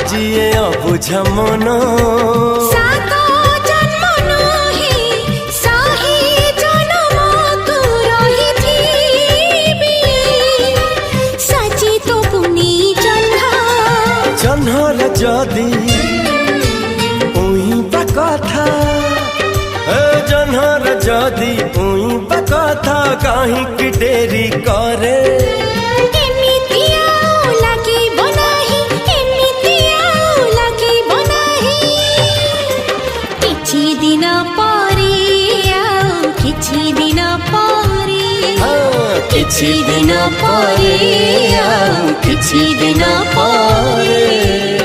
ଆଜି ଏ ଅବୁଝ ମନ ସାତ ଜନ୍ମ ନୁହେଁ ଶହେ ଜନ୍ମକୁ ରହିଥିବି ସାଜି ତୋ ପୁନି ଜହ୍ନର ଯଦି ଉଇଁବା କଥା ଜହ୍ନର ଯଦି ଉଇଁବା କଥା କାହିଁକି ଡେରି କରେ କିଛି ଦିନ ପରେ